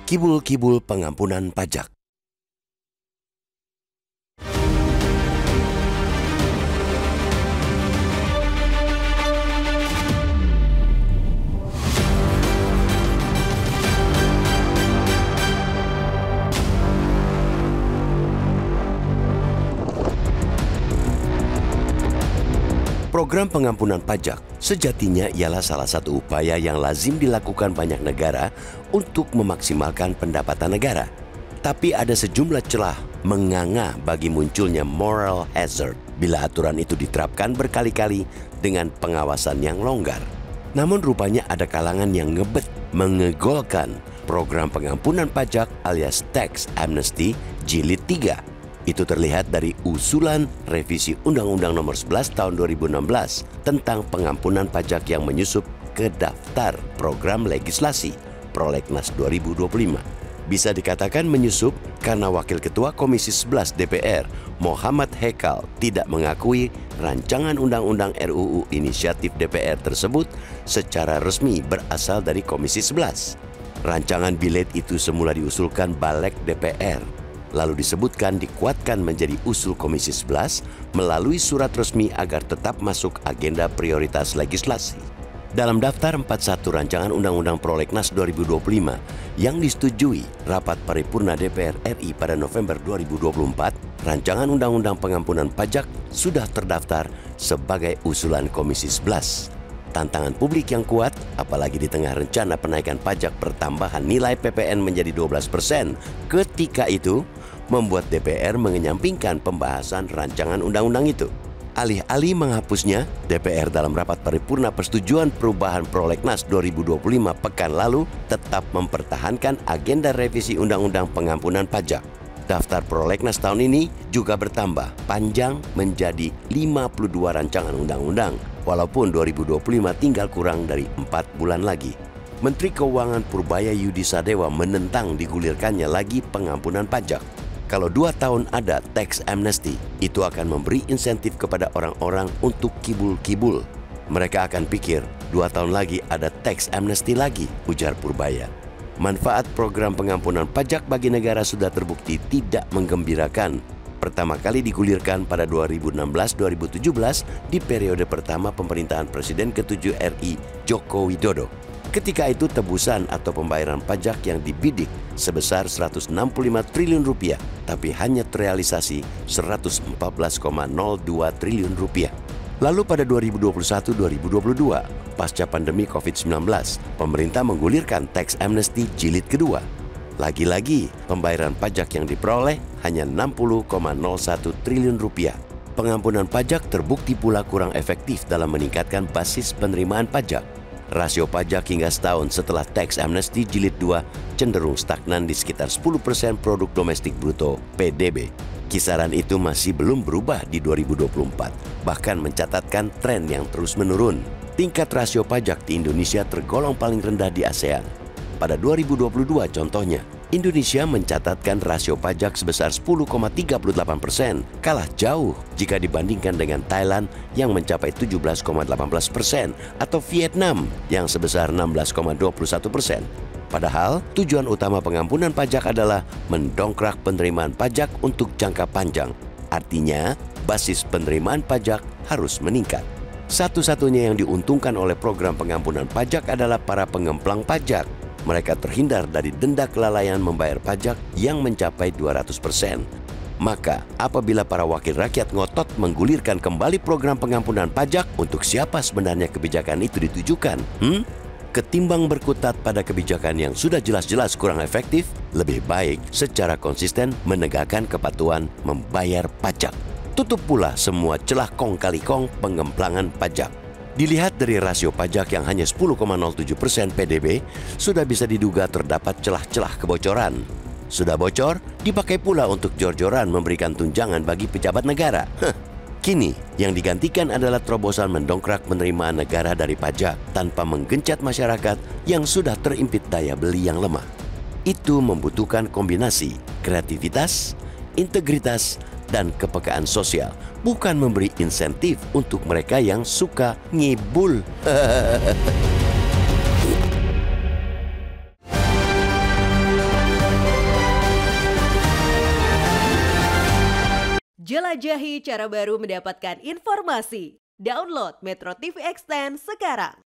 Kibul-kibul pengampunan pajak. Program pengampunan pajak sejatinya ialah salah satu upaya yang lazim dilakukan banyak negara untuk memaksimalkan pendapatan negara. Tapi ada sejumlah celah menganga bagi munculnya moral hazard bila aturan itu diterapkan berkali-kali dengan pengawasan yang longgar. Namun rupanya ada kalangan yang ngebet mengegolkan program pengampunan pajak alias tax amnesty jilid 3. Itu terlihat dari usulan revisi Undang-Undang Nomor 11 Tahun 2016 tentang pengampunan pajak yang menyusup ke daftar program legislasi Prolegnas 2025. Bisa dikatakan menyusup karena Wakil Ketua Komisi 11 DPR, Muhammad Hekal, tidak mengakui rancangan Undang-Undang RUU Inisiatif DPR tersebut secara resmi berasal dari Komisi 11. Rancangan bilet itu semula diusulkan Balek DPR, lalu disebutkan dikuatkan menjadi usul Komisi 11 melalui surat resmi agar tetap masuk agenda prioritas legislasi. Dalam daftar 41 rancangan Undang-Undang Prolegnas 2025 yang disetujui rapat paripurna DPR RI pada November 2024, rancangan Undang-Undang Pengampunan Pajak sudah terdaftar sebagai usulan Komisi 11. Tantangan publik yang kuat, apalagi di tengah rencana penaikan pajak pertambahan nilai PPN menjadi 12%, ketika itu membuat DPR mengenyampingkan pembahasan rancangan undang-undang itu. Alih-alih menghapusnya, DPR dalam rapat paripurna persetujuan perubahan Prolegnas 2025 pekan lalu tetap mempertahankan agenda revisi Undang-Undang Pengampunan Pajak. Daftar Prolegnas tahun ini juga bertambah panjang menjadi 52 rancangan undang-undang, walaupun 2025 tinggal kurang dari 4 bulan lagi. Menteri Keuangan Purbaya Yudi Sadewa menentang digulirkannya lagi pengampunan pajak. Kalau 2 tahun ada tax amnesty, itu akan memberi insentif kepada orang-orang untuk kibul-kibul. Mereka akan pikir 2 tahun lagi ada tax amnesty lagi, ujar Purbaya. Manfaat program pengampunan pajak bagi negara sudah terbukti tidak menggembirakan. Pertama kali digulirkan pada 2016-2017 di periode pertama pemerintahan Presiden ke-7 RI Joko Widodo. Ketika itu tebusan atau pembayaran pajak yang dibidik sebesar 165 triliun rupiah, tapi hanya terrealisasi 114,02 triliun rupiah. Lalu pada 2021-2022, pasca pandemi COVID-19, pemerintah menggulirkan tax amnesty jilid kedua. Lagi-lagi, pembayaran pajak yang diperoleh hanya 60,01 triliun rupiah. Pengampunan pajak terbukti pula kurang efektif dalam meningkatkan basis penerimaan pajak. Rasio pajak hingga setahun setelah tax amnesty jilid 2 cenderung stagnan di sekitar 10% produk domestik bruto (PDB). Kisaran itu masih belum berubah di 2024, bahkan mencatatkan tren yang terus menurun. Tingkat rasio pajak di Indonesia tergolong paling rendah di ASEAN. Pada 2022 contohnya, Indonesia mencatatkan rasio pajak sebesar 10,38%, kalah jauh jika dibandingkan dengan Thailand yang mencapai 17,18% atau Vietnam yang sebesar 16,21%. Padahal tujuan utama pengampunan pajak adalah mendongkrak penerimaan pajak untuk jangka panjang. Artinya, basis penerimaan pajak harus meningkat. Satu-satunya yang diuntungkan oleh program pengampunan pajak adalah para pengemplang pajak. Mereka terhindar dari denda kelalaian membayar pajak yang mencapai 200%. Maka, apabila para wakil rakyat ngotot menggulirkan kembali program pengampunan pajak, untuk siapa sebenarnya kebijakan itu ditujukan? Ketimbang berkutat pada kebijakan yang sudah jelas-jelas kurang efektif, lebih baik secara konsisten menegakkan kepatuhan membayar pajak. Tutup pula semua celah kong kali kong pengemplangan pajak. Dilihat dari rasio pajak yang hanya 10,07% PDB, sudah bisa diduga terdapat celah-celah kebocoran. Sudah bocor, dipakai pula untuk jor-joran memberikan tunjangan bagi pejabat negara. Kini, yang digantikan adalah terobosan mendongkrak penerimaan negara dari pajak tanpa menggencat masyarakat yang sudah terimpit daya beli yang lemah. Itu membutuhkan kombinasi kreativitas, integritas, dan kepekaan sosial, bukan memberi insentif untuk mereka yang suka ngibul. Jelajahi cara baru mendapatkan informasi. Download Metro TV Extend sekarang.